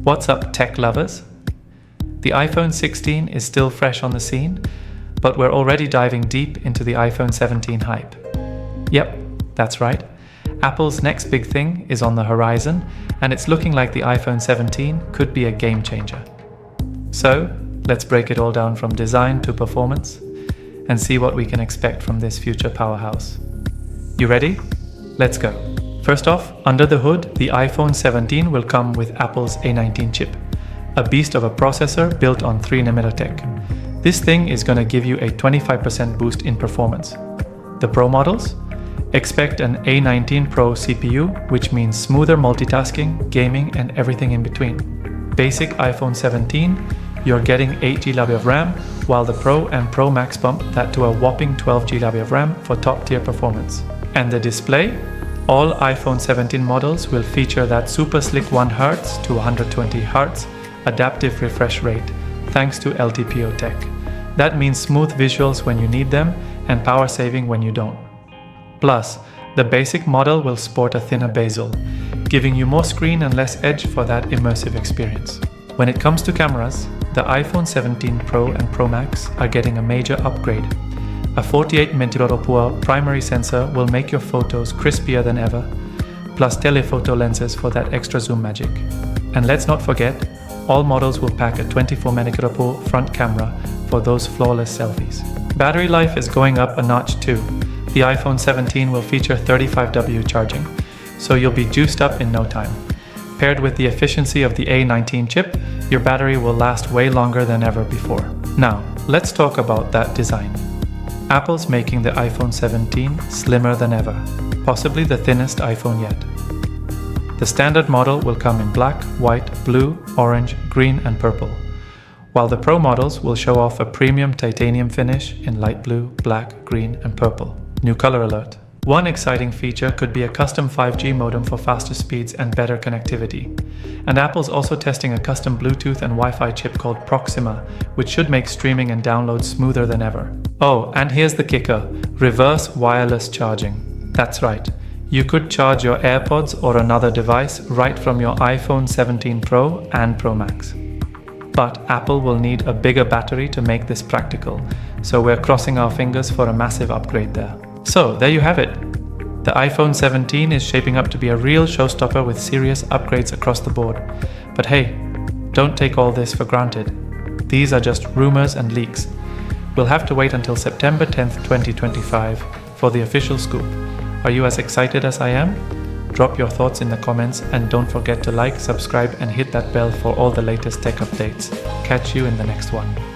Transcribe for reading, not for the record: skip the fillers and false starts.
What's up, tech lovers? The iPhone 16 is still fresh on the scene, but we're already diving deep into the iPhone 17 hype. Yep, that's right. Apple's next big thing is on the horizon, and it's looking like the iPhone 17 could be a game changer. So, let's break it all down from design to performance and see what we can expect from this future powerhouse. You ready? Let's go. First off, under the hood, the iPhone 17 will come with Apple's A19 chip, a beast of a processor built on 3nm tech. This thing is going to give you a 25% boost in performance. The Pro models? Expect an A19 Pro CPU, which means smoother multitasking, gaming, and everything in between. Basic iPhone 17, you're getting 8GB of RAM, while the Pro and Pro Max bump that to a whopping 12GB of RAM for top-tier performance. And the display? All iPhone 17 models will feature that super slick 1Hz to 120Hz adaptive refresh rate, thanks to LTPO tech. That means smooth visuals when you need them and power saving when you don't. Plus, the basic model will sport a thinner bezel, giving you more screen and less edge for that immersive experience. When it comes to cameras, the iPhone 17 Pro and Pro Max are getting a major upgrade. A 48MP primary sensor will make your photos crispier than ever, plus telephoto lenses for that extra zoom magic. And let's not forget, all models will pack a 24MP front camera for those flawless selfies. Battery life is going up a notch too. The iPhone 17 will feature 35W charging, so you'll be juiced up in no time. Paired with the efficiency of the A19 chip, your battery will last way longer than ever before. Now, let's talk about that design. Apple's making the iPhone 17 slimmer than ever, possibly the thinnest iPhone yet. The standard model will come in black, white, blue, orange, green, and purple, while the Pro models will show off a premium titanium finish in light blue, black, green, and purple. New color alert. One exciting feature could be a custom 5G modem for faster speeds and better connectivity. And Apple's also testing a custom Bluetooth and Wi-Fi chip called Proxima, which should make streaming and downloads smoother than ever. Oh, and here's the kicker, reverse wireless charging. That's right, you could charge your AirPods or another device right from your iPhone 17 Pro and Pro Max. But Apple will need a bigger battery to make this practical, so we're crossing our fingers for a massive upgrade there. So, there you have it. The iPhone 17 is shaping up to be a real showstopper with serious upgrades across the board. But hey, don't take all this for granted. These are just rumors and leaks. We'll have to wait until September 10th, 2025 for the official scoop. Are you as excited as I am? Drop your thoughts in the comments and don't forget to like, subscribe and hit that bell for all the latest tech updates. Catch you in the next one.